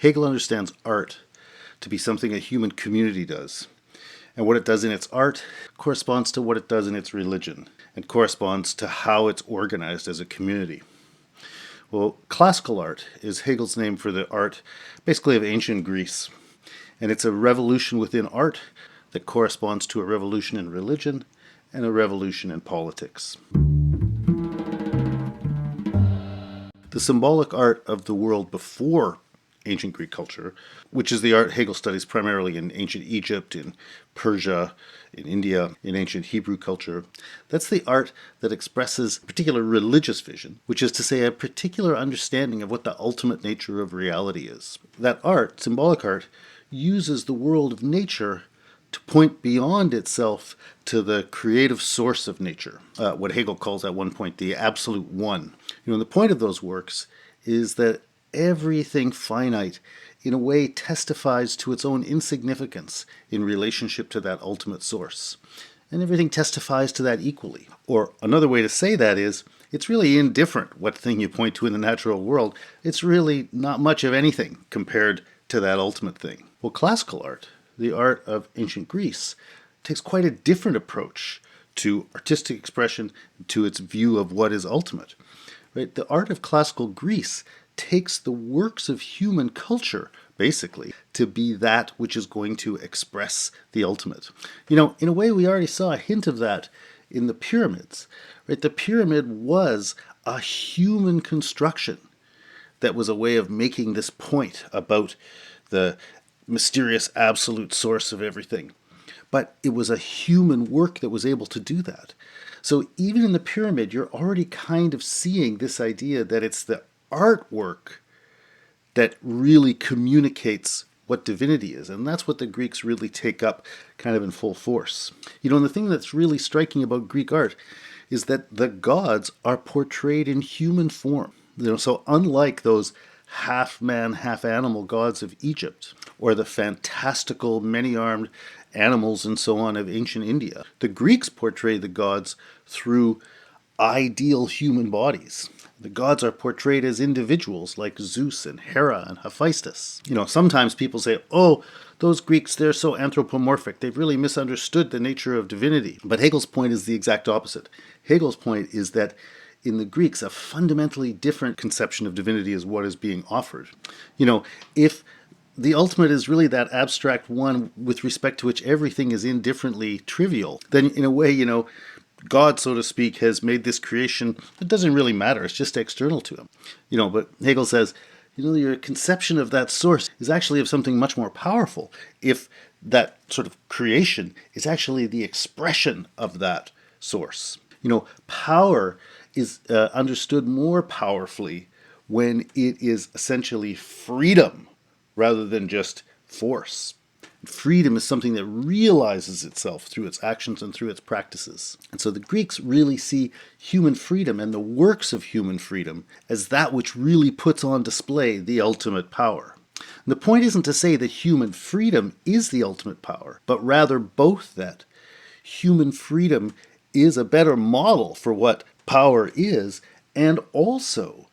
Hegel understands art to be something a human community does. And what it does in its art corresponds to what it does in its religion, and corresponds to how it's organized as a community. Well, classical art is Hegel's name for the art basically of ancient Greece. And it's a revolution within art that corresponds to a revolution in religion and a revolution in politics. The symbolic art of the world before ancient Greek culture, which is the art Hegel studies primarily in ancient Egypt, in Persia, in India, in ancient Hebrew culture. That's the art that expresses a particular religious vision, which is to say a particular understanding of what the ultimate nature of reality is. That art, symbolic art, uses the world of nature to point beyond itself to the creative source of nature, what Hegel calls at one point the absolute one. The point of those works is that everything finite, in a way, testifies to its own insignificance in relationship to that ultimate source. And everything testifies to that equally. Or another way to say that is, it's really indifferent what thing you point to in the natural world. It's really not much of anything compared to that ultimate thing. Well, classical art, the art of ancient Greece, takes quite a different approach to artistic expression, to its view of what is ultimate. Right? The art of classical Greece takes the works of human culture, basically, to be that which is going to express the ultimate. In a way, we already saw a hint of that in the pyramids. Right? The pyramid was a human construction that was a way of making this point about the mysterious absolute source of everything. But it was a human work that was able to do that. So even in the pyramid, you're already kind of seeing this idea that it's the artwork that really communicates what divinity is. And that's what the Greeks really take up kind of in full force. And the thing that's really striking about Greek art is that the gods are portrayed in human form. So unlike those half-man, half-animal gods of Egypt, or the fantastical, many-armed animals and so on of ancient India, the Greeks portray the gods through ideal human bodies. The gods are portrayed as individuals like Zeus and Hera and Hephaestus. Sometimes people say, oh, those Greeks, they're so anthropomorphic. They've really misunderstood the nature of divinity. But Hegel's point is the exact opposite. Hegel's point is that in the Greeks, a fundamentally different conception of divinity is what is being offered. If the ultimate is really that abstract one with respect to which everything is indifferently trivial, then in a way, God, so to speak, has made this creation that doesn't really matter. It's just external to him. But Hegel says, your conception of that source is actually of something much more powerful if that sort of creation is actually the expression of that source. Power is understood more powerfully when it is essentially freedom rather than just force. Freedom is something that realizes itself through its actions and through its practices. And so the Greeks really see human freedom and the works of human freedom as that which really puts on display the ultimate power. And the point isn't to say that human freedom is the ultimate power, but rather both that human freedom is a better model for what power is, and also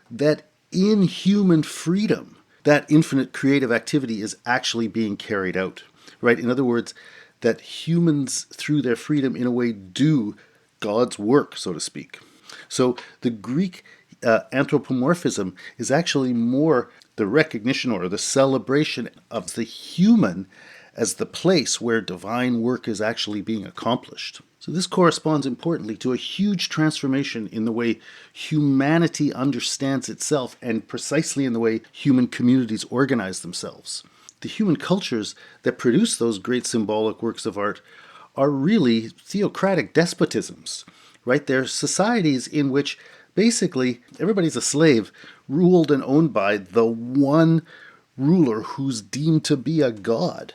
that in human freedom, that infinite creative activity is actually being carried out, right? In other words, that humans, through their freedom, in a way, do God's work, so to speak. So the Greek anthropomorphism is actually more the recognition or the celebration of the human as the place where divine work is actually being accomplished. So this corresponds importantly to a huge transformation in the way humanity understands itself and precisely in the way human communities organize themselves. The human cultures that produce those great symbolic works of art are really theocratic despotisms, right? They're societies in which basically everybody's a slave, ruled and owned by the one ruler who's deemed to be a god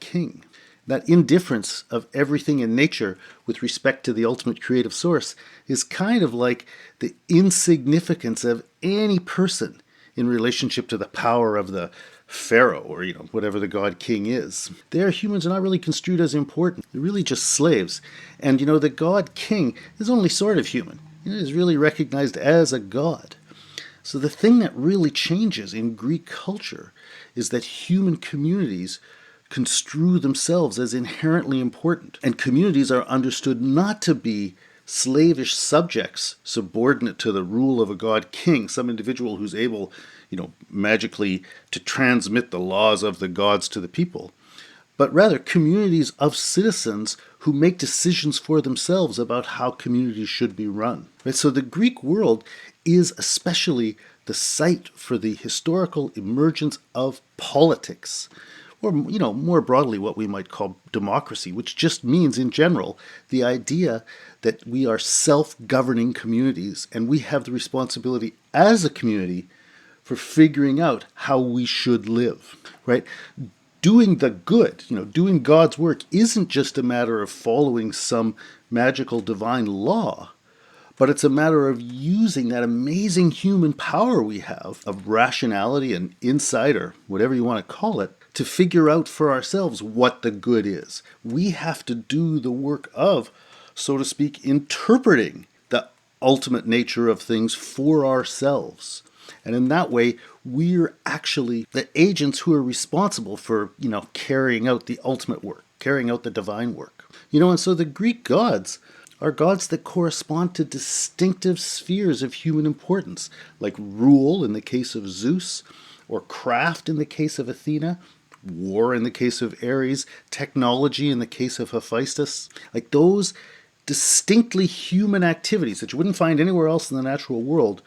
king. That indifference of everything in nature with respect to the ultimate creative source is kind of like the insignificance of any person in relationship to the power of the pharaoh or, whatever the god king is. Their humans are not really construed as important. They're really just slaves. And, the god king is only sort of human. Is really recognized as a god. So the thing that really changes in Greek culture is that human communities construe themselves as inherently important. And communities are understood not to be slavish subjects subordinate to the rule of a god king, some individual who's able, magically to transmit the laws of the gods to the people, but rather communities of citizens who make decisions for themselves about how communities should be run. Right? So the Greek world is especially the site for the historical emergence of politics, or more broadly what we might call democracy, which just means in general the idea that we are self-governing communities and we have the responsibility as a community for figuring out how we should live, right? Doing the good, doing God's work isn't just a matter of following some magical divine law, but it's a matter of using that amazing human power we have of rationality and insight, or whatever you want to call it, to figure out for ourselves what the good is. We have to do the work of, so to speak, interpreting the ultimate nature of things for ourselves. And in that way, we're actually the agents who are responsible for, carrying out the ultimate work, carrying out the divine work. And so the Greek gods are gods that correspond to distinctive spheres of human importance, like rule in the case of Zeus, or craft in the case of Athena, war in the case of Ares, technology in the case of Hephaestus. Like those distinctly human activities that you wouldn't find anywhere else in the natural world,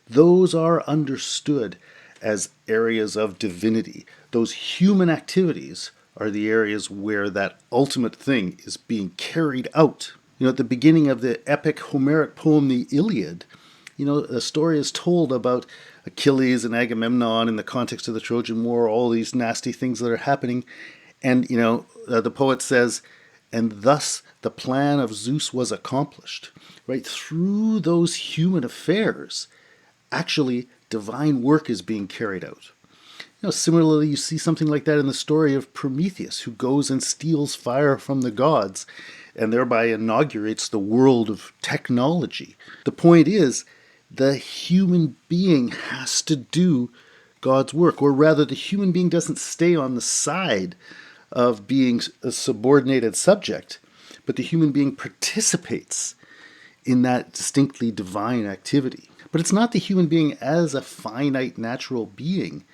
those are understood as areas of divinity. Those human activities are the areas where that ultimate thing is being carried out. At the beginning of the epic Homeric poem, the Iliad, a story is told about Achilles and Agamemnon in the context of the Trojan War, all these nasty things that are happening. And, the poet says, and thus the plan of Zeus was accomplished. Right? Through those human affairs, actually, divine work is being carried out. Similarly, you see something like that in the story of Prometheus, who goes and steals fire from the gods and thereby inaugurates the world of technology. The point is, the human being has to do God's work, or rather, the human being doesn't stay on the side of being a subordinated subject, but the human being participates in that distinctly divine activity. But it's not the human being as a finite natural being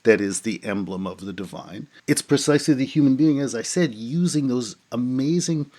that is the emblem of the divine. It's precisely the human being, as I said, using those amazing,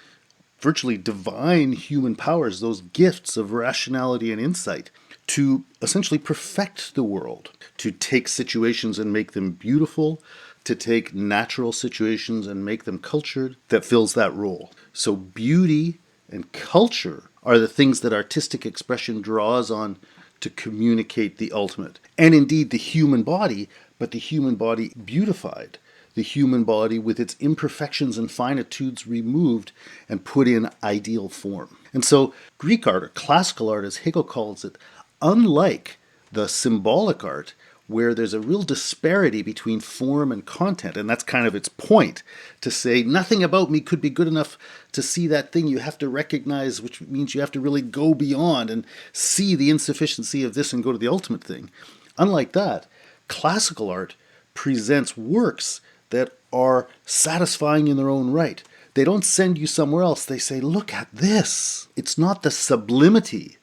virtually divine human powers, those gifts of rationality and insight, to essentially perfect the world, to take situations and make them beautiful, to take natural situations and make them cultured, that fills that role. So beauty and culture are the things that artistic expression draws on to communicate the ultimate. And indeed the human body, but the human body beautified, the human body with its imperfections and finitudes removed and put in ideal form. And so Greek art, or classical art as Hegel calls it, unlike the symbolic art, where there's a real disparity between form and content, and that's kind of its point, to say nothing about me could be good enough to see that thing. You have to recognize, which means you have to really go beyond and see the insufficiency of this and go to the ultimate thing. Unlike that, classical art presents works that are satisfying in their own right. They don't send you somewhere else. They say, look at this. It's not the sublimity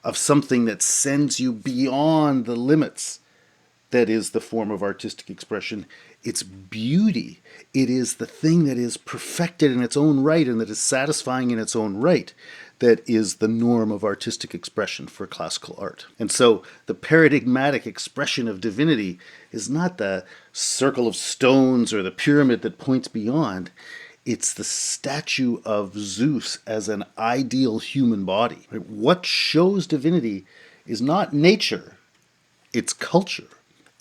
of something that sends you beyond the limits that is the form of artistic expression. It's beauty. It is the thing that is perfected in its own right and that is satisfying in its own right that is the norm of artistic expression for classical art. And so the paradigmatic expression of divinity is not the circle of stones or the pyramid that points beyond. It's the statue of Zeus as an ideal human body. What shows divinity is not nature, it's culture.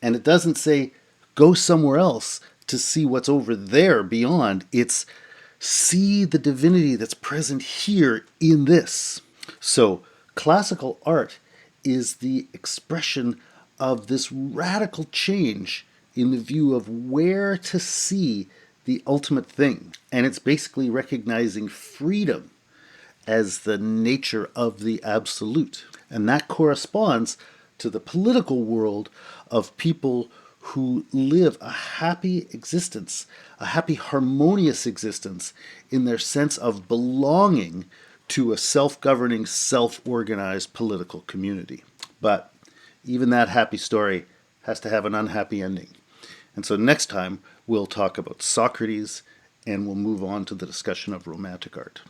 And it doesn't say, go somewhere else to see what's over there beyond. It's see the divinity that's present here in this. So classical art is the expression of this radical change in the view of where to see the ultimate thing. And it's basically recognizing freedom as the nature of the absolute. And that corresponds to the political world of people who live a happy existence, a happy, harmonious existence in their sense of belonging to a self-governing, self-organized political community. But even that happy story has to have an unhappy ending. And so next time we'll talk about Socrates and we'll move on to the discussion of romantic art.